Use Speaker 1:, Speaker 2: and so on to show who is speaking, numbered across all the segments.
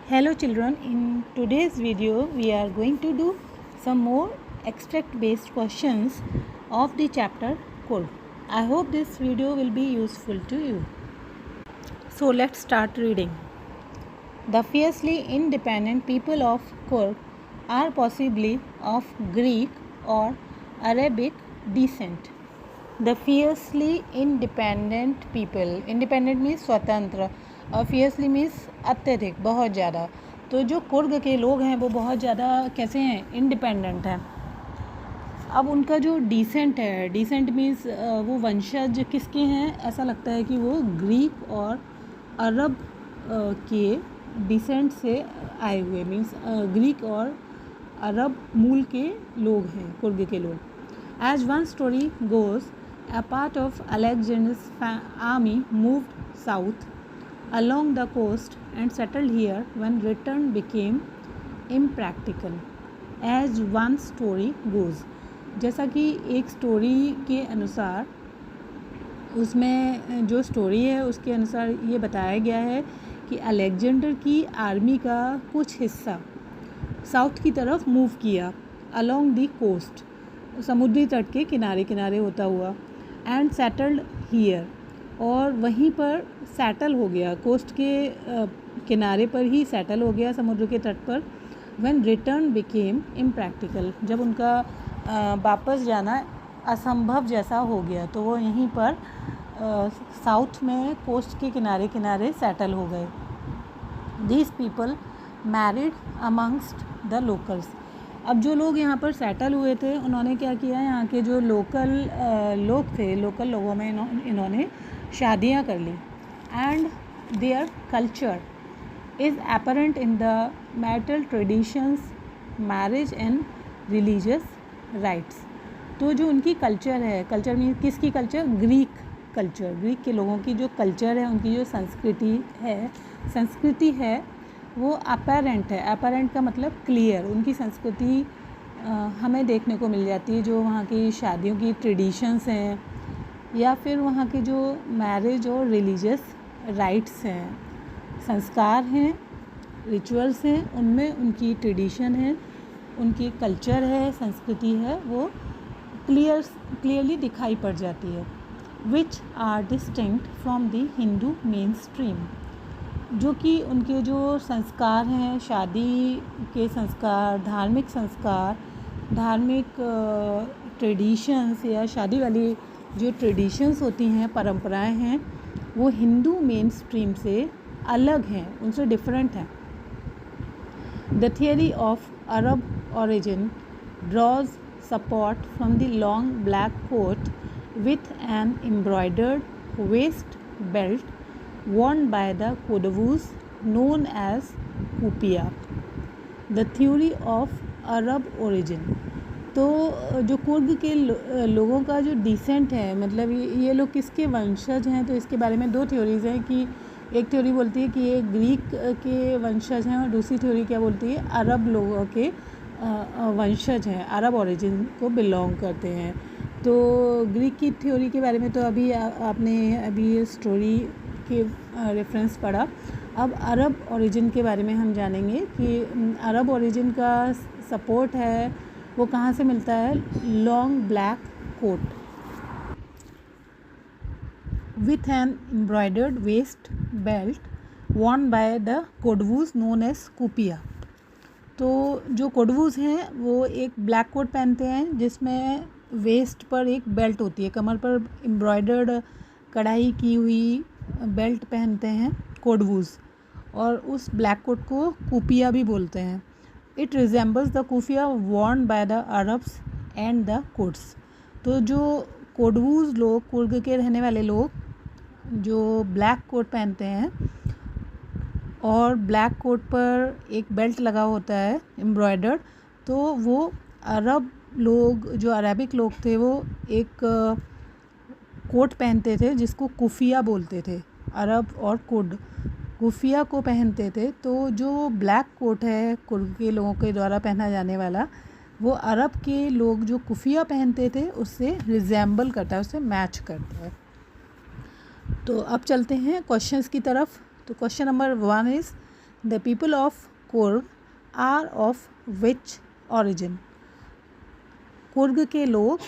Speaker 1: Hello children, in today's video we are going to do some more extract based questions of the chapter Kurd. I hope this video will be useful to you. So let's start reading. The fiercely independent people of Kurd are possibly of Greek or Arabic descent. The fiercely independent people, independent means स्वतंत्र और fiercely means अत्यधिक, बहुत ज़्यादा. तो जो कुर्ग के लोग हैं वो बहुत ज़्यादा कैसे हैं, इंडिपेंडेंट हैं. अब उनका जो डिसेंट है, डिसेंट मीन्स वो वंशज किसके हैं, ऐसा लगता है कि वो ग्रीक और अरब के डिसेंट से आए हुए, मीन्स ग्रीक और अरब मूल के लोग हैं कुर्ग के लोग. As one story goes, a part of Alexander's army moved south along the coast and settled here when return became impractical. As one story goes, जैसा कि एक स्टोरी के अनुसार, उसमें जो स्टोरी है उसके अनुसार ये बताया गया है कि अलेक्जेंडर की आर्मी का कुछ हिस्सा साउथ की तरफ मूव किया अलोंग दी कोस्ट, समुद्री तट के किनारे किनारे होता हुआ, एंड सेटल्ड हियर, और वहीं पर सेटल हो गया, कोस्ट के किनारे पर ही सेटल हो गया, समुद्र के तट पर. व्हेन रिटर्न बिकेम इम्प्रैक्टिकल, जब उनका वापस जाना असंभव जैसा हो गया तो वो यहीं पर साउथ में कोस्ट के किनारे किनारे सेटल हो गए. These people married amongst the locals. अब जो लोग यहाँ पर सेटल हुए थे उन्होंने क्या किया, यहाँ के जो लोकल लोग थे, लोकल लोगों में इन्होंने शादियाँ कर ली. And their culture is apparent in the marital traditions, marriage and religious rites. तो जो उनकी कल्चर है, कल्चर मीन किसकी कल्चर, ग्रीक कल्चर, ग्रीक के लोगों की जो कल्चर है, उनकी जो संस्कृति है वो अपेरेंट है. अपेरेंट का मतलब क्लियर. उनकी संस्कृति हमें देखने को मिल जाती है, जो वहाँ की शादियों की ट्रेडिशंस हैं या फिर वहाँ के जो मैरिज और रिलीजियस राइट्स हैं, संस्कार हैं, रिचुअल्स हैं, उनमें उनकी ट्रेडिशन है, उनकी कल्चर है, संस्कृति है, वो क्लियरली दिखाई पड़ जाती है. Which are distinct from the Hindu main stream, जो कि उनके जो संस्कार हैं, शादी के संस्कार, धार्मिक ट्रेडिशंस या शादी वाली जो ट्रेडिशंस होती हैं, परंपराएं हैं, वो हिंदू मेन स्ट्रीम से अलग हैं, उनसे डिफरेंट हैं. The theory of Arab origin draws support from the long black coat with an embroidered waist belt worn by the Kodavus known as kupia. The theory of Arab origin. तो जो कुर्ग के लोगों का जो डिसेंट है, मतलब ये लोग किसके वंशज हैं, तो इसके बारे में दो थ्योरीज़ हैं. कि एक थ्योरी बोलती है कि ये ग्रीक के वंशज हैं और दूसरी थ्योरी क्या बोलती है, अरब लोगों के वंशज हैं, अरब ओरिजिन को बिलोंग करते हैं. तो ग्रीक की थ्योरी के बारे में तो अभी आपने अभी स्टोरी के रेफरेंस पढ़ा. अब अरब ओरिजिन के बारे में हम जानेंगे कि अरब ओरिजिन का सपोर्ट है वो कहाँ से मिलता है. Long black coat with an embroidered waist belt worn by the Kodavus known as kupya. तो जो कोडवूज हैं वो एक ब्लैक कोट पहनते हैं जिसमें वेस्ट पर एक बेल्ट होती है, कमर पर एम्ब्रॉयडर्ड कढ़ाई की हुई बेल्ट पहनते हैं कोडवूज, और उस ब्लैक कोट को कुपिया भी बोलते हैं. It resembles the keffiyeh worn by the Arabs and the Kurds. तो जो कोडवूज लोग, कुर्ग के रहने वाले लोग जो ब्लैक कोट पहनते हैं और ब्लैक कोट पर एक बेल्ट लगा होता है एम्ब्रॉयडर्ड, तो वो अरब लोग, जो अरेबिक लोग थे, वो एक कोट पहनते थे जिसको कुफिया बोलते थे. अरब और कुर्द कुफिया को पहनते थे. तो जो ब्लैक कोट है कुर्द के लोगों के द्वारा पहना जाने वाला, वो अरब के लोग जो कुफिया पहनते थे उससे रिजेंबल करता है, उससे मैच करता है. तो अब चलते हैं क्वेश्चंस की तरफ. तो question number 1 is the people of Coorg are of which origin? Coorg के लोग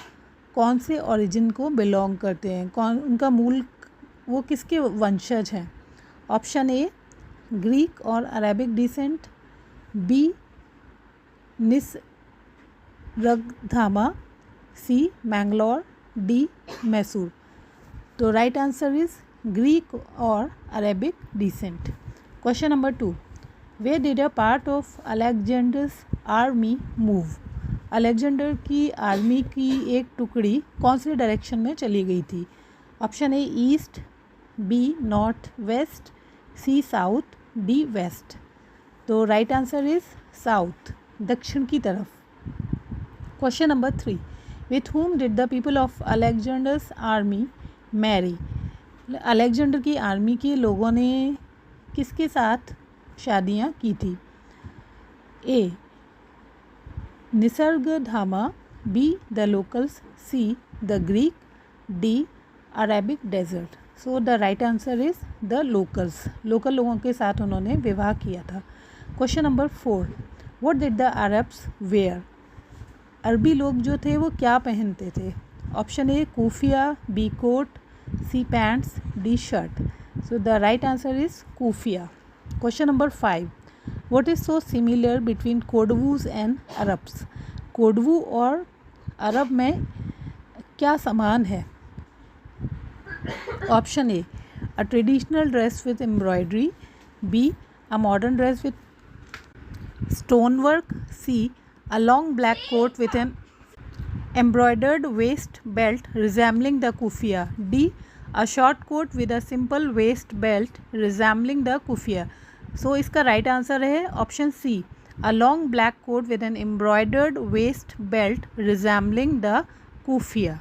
Speaker 1: कौन से ओरिजिन को बिलोंग करते हैं, कौन उनका मूल, वो किसके वंशज हैं? ऑप्शन ए ग्रीक और Arabic descent, B Nisargadhama, C Mangalore, D Mysore. तो राइट आंसर इज ग्रीक और Arabic descent. Question number 2, way did a part of Alexander's army move? Alexander की आर्मी की एक टुकड़ी कौन से डायरेक्शन में चली गई थी? Option A east, B north west, C south, D west. तो राइट आंसर इज साउथ, दक्षिण की तरफ। Question number 3, with whom did the people of Alexander's army marry? Alexander की आर्मी के लोगों ने किसके साथ शादियाँ की थी? A Nisargadhama, B the locals, C the Greek, D Arabic desert. So the right answer is the locals, local लोगों के साथ उन्होंने विवाह किया था। Question number 4, what did the Arabs wear? अरबी लोग जो थे वो क्या पहनते थे? Option A kufiya, B coat, C pants, D shirt. So the right answer is kufiya. Question number 5, what is so similar between Kodavus and Arabs? Kodavu और अरब में क्या समान है? Option A a traditional dress with embroidery, B a modern dress with stone work, C a long black coat with an embroidered waist belt resembling the kufiya, D a short coat with a simple waist belt resembling the kufiya। So इसका right answer है option C a long black coat with an embroidered waist belt resembling the kufiya।